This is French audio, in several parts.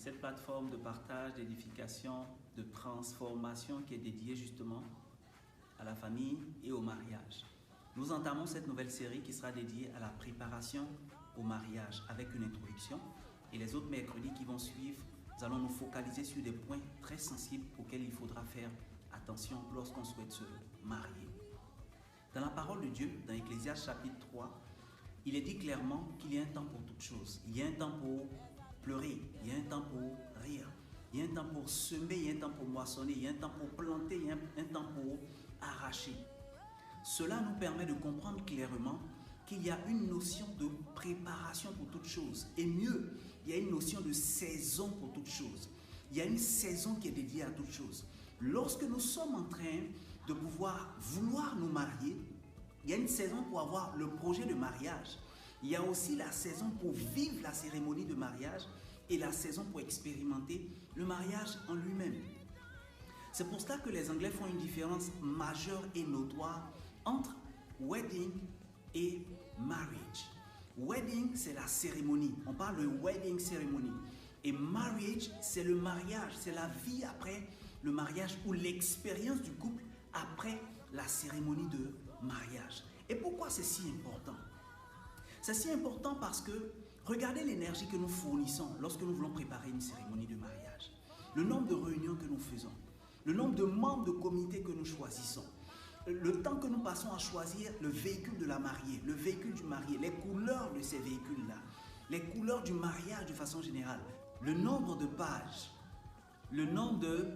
cette plateforme de partage, d'édification, de transformation qui est dédiée justement à la famille et au mariage. Nous entamons cette nouvelle série qui sera dédiée à la préparation au mariage avec une introduction. Et les autres mercredis qui vont suivre, nous allons nous focaliser sur des points très sensibles auxquels il faudra faire attention lorsqu'on souhaite se marier. Dans la parole de Dieu, dans Ecclésiaste chapitre 3, il est dit clairement qu'il y a un temps pour toutes choses. Il y a un temps pour pleurer, il y a un temps pour rire, il y a un temps pour semer, il y a un temps pour moissonner, il y a un temps pour planter, il y a un temps pour arracher. Cela nous permet de comprendre clairement qu'il y a une notion de préparation pour toute chose. Et mieux, il y a une notion de saison pour toute chose. Il y a une saison qui est dédiée à toute chose. Lorsque nous sommes en train de vouloir nous marier, il y a une saison pour avoir le projet de mariage. Il y a aussi la saison pour vivre la cérémonie de mariage et la saison pour expérimenter le mariage en lui-même. C'est pour cela que les Anglais font une différence majeure et notoire entre wedding et marriage. Wedding, c'est la cérémonie. On parle de wedding ceremony. Et marriage, c'est le mariage. C'est la vie après le mariage ou l'expérience du couple après la cérémonie de mariage. Et pourquoi c'est si important? C'est si important parce que regardez l'énergie que nous fournissons lorsque nous voulons préparer une cérémonie de mariage. Le nombre de réunions que nous faisons, le nombre de membres de comité que nous choisissons, le temps que nous passons à choisir le véhicule de la mariée, le véhicule du marié, les couleurs de ces véhicules-là, les couleurs du mariage de façon générale, le nombre de pages, le nombre de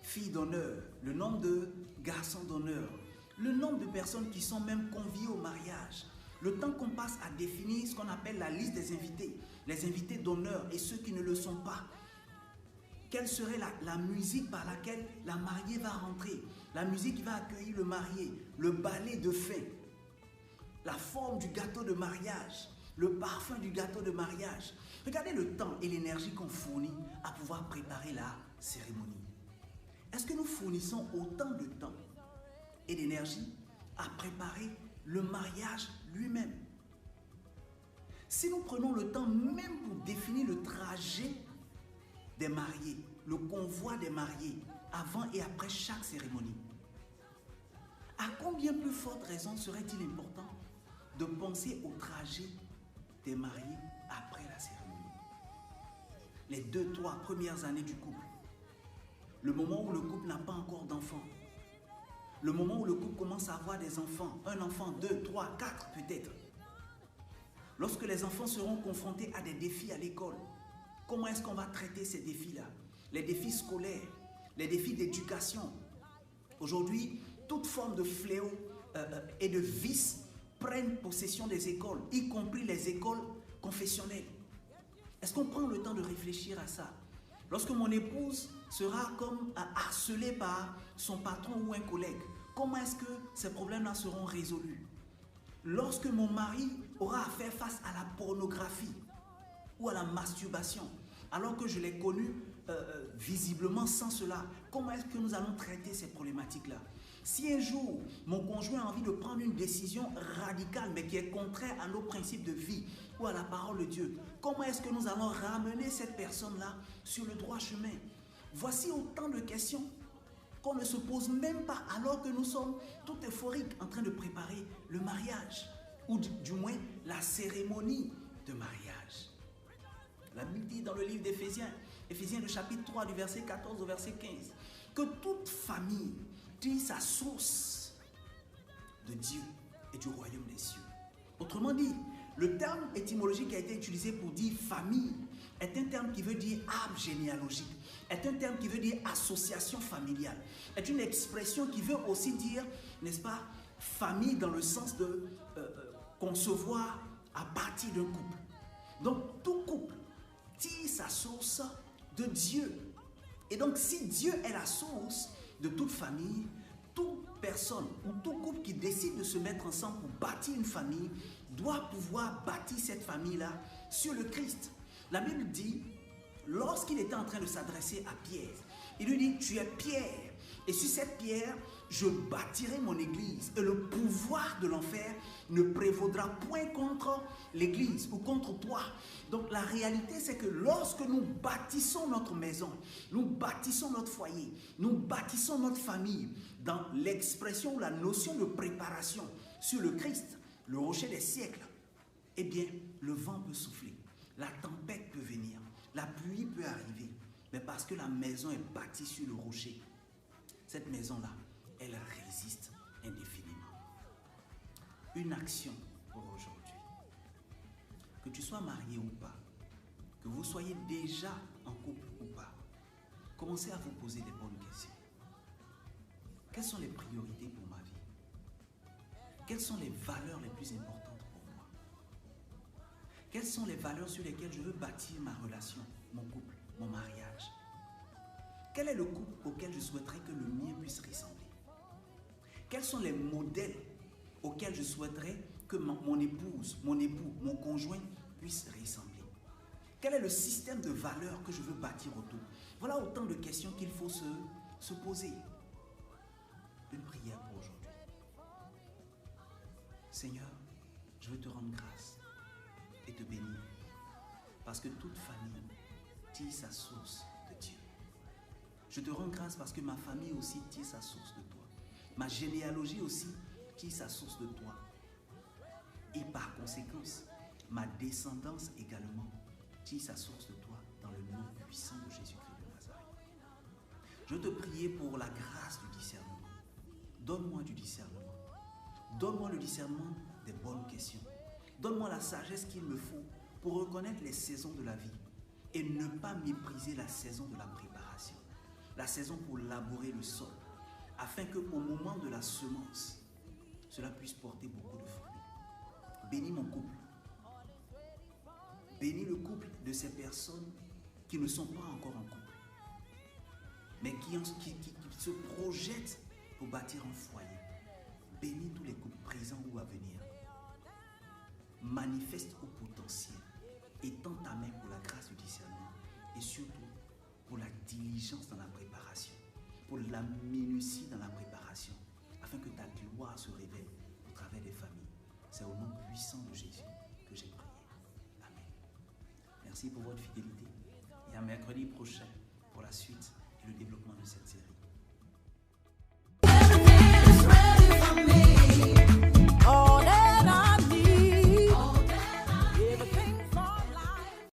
filles d'honneur, le nombre de garçons d'honneur, le nombre de personnes qui sont même conviées au mariage, le temps qu'on passe à définir ce qu'on appelle la liste des invités, les invités d'honneur et ceux qui ne le sont pas. Quelle serait la musique par laquelle la mariée va rentrer, la musique qui va accueillir le marié, le balai de fin, la forme du gâteau de mariage, le parfum du gâteau de mariage. Regardez le temps et l'énergie qu'on fournit à pouvoir préparer la cérémonie. Est-ce que nous fournissons autant de temps et d'énergie à préparer le mariage lui-même? Si nous prenons le temps même pour définir le trajet des mariés, le convoi des mariés, avant et après chaque cérémonie, à combien plus forte raison serait-il important de penser au trajet des mariés après la cérémonie? Les 2-3 premières années du couple, le moment où le couple n'a pas encore d'enfants, le moment où le couple commence à avoir des enfants, un enfant, 2, 3, 4 peut-être. Lorsque les enfants seront confrontés à des défis à l'école, comment est-ce qu'on va traiter ces défis-là? Les défis scolaires, les défis d'éducation. Aujourd'hui, toute forme de fléau et de vice prennent possession des écoles, y compris les écoles confessionnelles. Est-ce qu'on prend le temps de réfléchir à ça? Lorsque mon épouse sera comme harcelée par son patron ou un collègue, comment est-ce que ces problèmes-là seront résolus? Lorsque mon mari aura à faire face à la pornographie ou à la masturbation, alors que je l'ai connu visiblement sans cela, comment est-ce que nous allons traiter ces problématiques-là? Si un jour, mon conjoint a envie de prendre une décision radicale, mais qui est contraire à nos principes de vie ou à la parole de Dieu, comment est-ce que nous allons ramener cette personne-là sur le droit chemin? Voici autant de questions qu'on ne se pose même pas alors que nous sommes tout euphoriques en train de préparer le mariage, ou du moins la cérémonie de mariage. La Bible dit dans le livre d'Éphésiens, Éphésiens le chapitre 3 du verset 14 au verset 15, que toute famille tire sa source de Dieu et du royaume des cieux. Autrement dit, le terme étymologique qui a été utilisé pour dire famille est un terme qui veut dire arbre généalogique, est un terme qui veut dire association familiale, est une expression qui veut aussi dire, n'est-ce pas, famille dans le sens de concevoir à partir d'un couple. Donc tout couple tire sa source de Dieu. Et donc si Dieu est la source de toute famille, toute personne ou tout couple qui décide de se mettre ensemble pour bâtir une famille doit pouvoir bâtir cette famille-là sur le Christ. La Bible dit, lorsqu'il était en train de s'adresser à Pierre, il lui dit, tu es Pierre, Et sur cette pierre, je bâtirai mon église. Et le pouvoir de l'enfer ne prévaudra point contre l'église ou contre toi. Donc la réalité, c'est que lorsque nous bâtissons notre maison, nous bâtissons notre foyer, nous bâtissons notre famille, dans l'expression ou la notion de préparation sur le Christ, le rocher des siècles, eh bien, le vent peut souffler, la tempête peut venir, la pluie peut arriver. Mais parce que la maison est bâtie sur le rocher, cette maison-là, elle résiste indéfiniment. Une action pour aujourd'hui. Que tu sois marié ou pas, que vous soyez déjà en couple ou pas, commencez à vous poser des bonnes questions. Quelles sont les priorités pour ma vie? Quelles sont les valeurs les plus importantes pour moi? Quelles sont les valeurs sur lesquelles je veux bâtir ma relation, mon couple, mon mariage? Quel est le couple auquel je souhaiterais que le mien puisse ressembler? Quels sont les modèles auxquels je souhaiterais que mon épouse, mon époux, mon conjoint puisse ressembler? Quel est le système de valeurs que je veux bâtir autour? Voilà autant de questions qu'il faut se poser. Une prière pour aujourd'hui. Seigneur, je veux te rendre grâce et te bénir parce que toute famille tire sa source de Dieu. Je te rends grâce parce que ma famille aussi tire sa source de toi. Ma généalogie aussi tire sa source de toi. Et par conséquence, ma descendance également tire sa source de toi dans le nom puissant de Jésus-Christ de Nazareth. Je te prie pour la grâce du discernement. Donne-moi du discernement. Donne-moi le discernement des bonnes questions. Donne-moi la sagesse qu'il me faut pour reconnaître les saisons de la vie et ne pas mépriser la saison de la préparation. La saison pour labourer le sol, afin qu'au moment de la semence, cela puisse porter beaucoup de fruits. Bénis mon couple. Bénis le couple de ces personnes qui ne sont pas encore en couple, mais qui se projettent pour bâtir un foyer. Bénis tous les couples présents ou à venir. Manifeste au potentiel et tends ta main pour la grâce du discernement et surtout pour la diligence dans la préparation, pour la minutie dans la préparation, afin que ta gloire se révèle au travers des familles. C'est au nom puissant de Jésus que j'ai prié. Amen. Merci pour votre fidélité et à mercredi prochain pour la suite